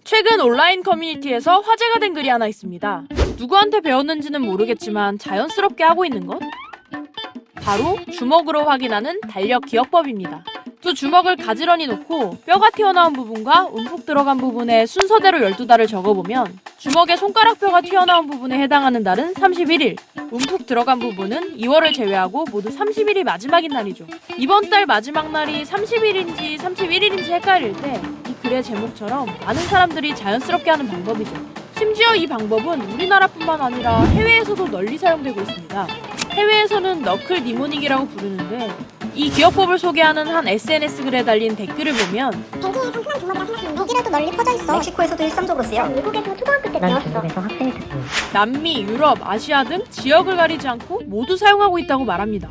최근 온라인 커뮤니티에서 화제가 된 글이 하나 있습니다. 누구한테 배웠는지는 모르겠지만 자연스럽게 하고 있는 것? 바로 주먹으로 확인하는 달력 기억법입니다. 두 주먹을 가지런히 놓고 뼈가 튀어나온 부분과 움푹 들어간 부분에 순서대로 12달을 적어보면 주먹의 손가락뼈가 튀어나온 부분에 해당하는 달은 31일, 움푹 들어간 부분은 2월을 제외하고 모두 30일이 마지막인 날이죠. 이번 달 마지막 날이 30일인지 31일인지 헷갈릴 때 이 글의 제목처럼 많은 사람들이 자연스럽게 하는 방법이죠. 심지어 이 방법은 우리나라뿐만 아니라 해외에서도 널리 사용되고 있습니다. 해외에서는 너클 니모닉이라고 부르는데 이 기억법을 소개하는 한 SNS 글에 달린 댓글을 보면 벨기에에선 흔한 주먹이라 생각했는데 여기라도 널리 퍼져 있어. 멕시코에서도 일상적으로 쓰여. 미국에도 초등학교 때 난 배웠어. 중국에서 학생이 됐고 남미, 유럽, 아시아 등 지역을 가리지 않고 모두 사용하고 있다고 말합니다.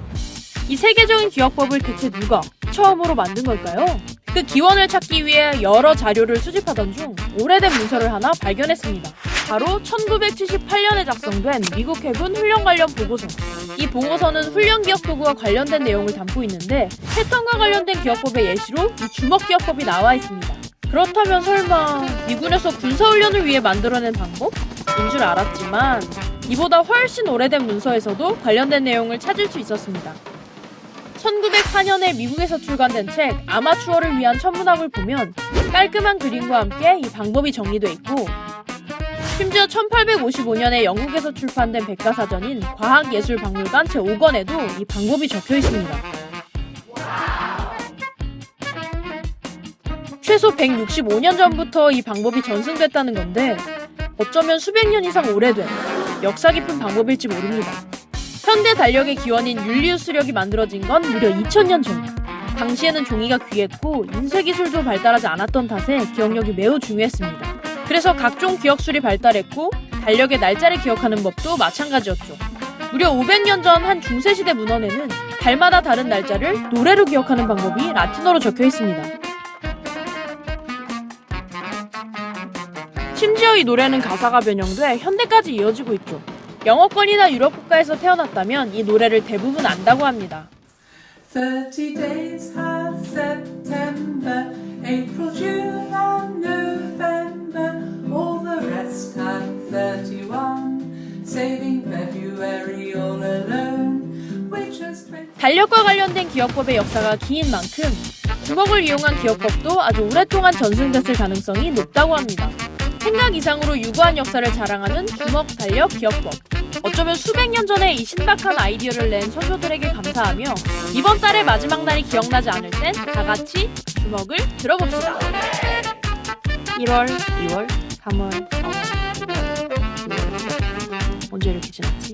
이 세계적인 기억법을 대체 누가 처음으로 만든 걸까요? 그 기원을 찾기 위해 여러 자료를 수집하던 중 오래된 문서를 하나 발견했습니다. 바로 1978년에 작성된 미국 해군 훈련 관련 보고서. 이 보고서는 훈련 기억 도구와 관련된 내용을 담고 있는데 패턴과 관련된 기억법의 예시로 이 주먹 기억법이 나와 있습니다. 그렇다면 설마 미군에서 군사훈련을 위해 만들어낸 방법인 줄 알았지만 이보다 훨씬 오래된 문서에서도 관련된 내용을 찾을 수 있었습니다. 1904년에 미국에서 출간된 책 아마추어를 위한 천문학을 보면 깔끔한 그림과 함께 이 방법이 정리되어 있고 심지어 1855년에 영국에서 출판된 백과사전인 과학예술박물관 제5권에도 이 방법이 적혀 있습니다. 최소 165년 전부터 이 방법이 전승됐다는 건데 어쩌면 수백 년 이상 오래된 역사 깊은 방법일지 모릅니다. 현대 달력의 기원인 율리우스력이 만들어진 건 무려 2000년 전. 당시에는 종이가 귀했고 인쇄기술도 발달하지 않았던 탓에 기억력이 매우 중요했습니다. 그래서 각종 기억술이 발달했고 달력의 날짜를 기억하는 법도 마찬가지였죠. 무려 500년 전 한 중세시대 문헌에는 달마다 다른 날짜를 노래로 기억하는 방법이 라틴어로 적혀 있습니다. 심지어 이 노래는 가사가 변형돼 현대까지 이어지고 있죠. 영어권이나 유럽 국가에서 태어났다면 이 노래를 대부분 안다고 합니다. 30 days have September, April, June and November. All the rest have 31, saving February all alone. Which has 20... 달력과 관련된 기억법의 역사가 긴 만큼 주먹을 이용한 기억법도 아주 오랫동안 전승됐을 가능성이 높다고 합니다. 생각 이상으로 유구한 역사를 자랑하는 주먹 달력 기억법. 어쩌면 수백 년 전에 이 신박한 아이디어를 낸 선조들에게 감사하며 이번 달의 마지막 날이 기억나지 않을 땐 다 같이 주먹을 들어봅시다. 1월, 2월, 3월, 4월, 5월, 6월. 언제 이렇게 지났지?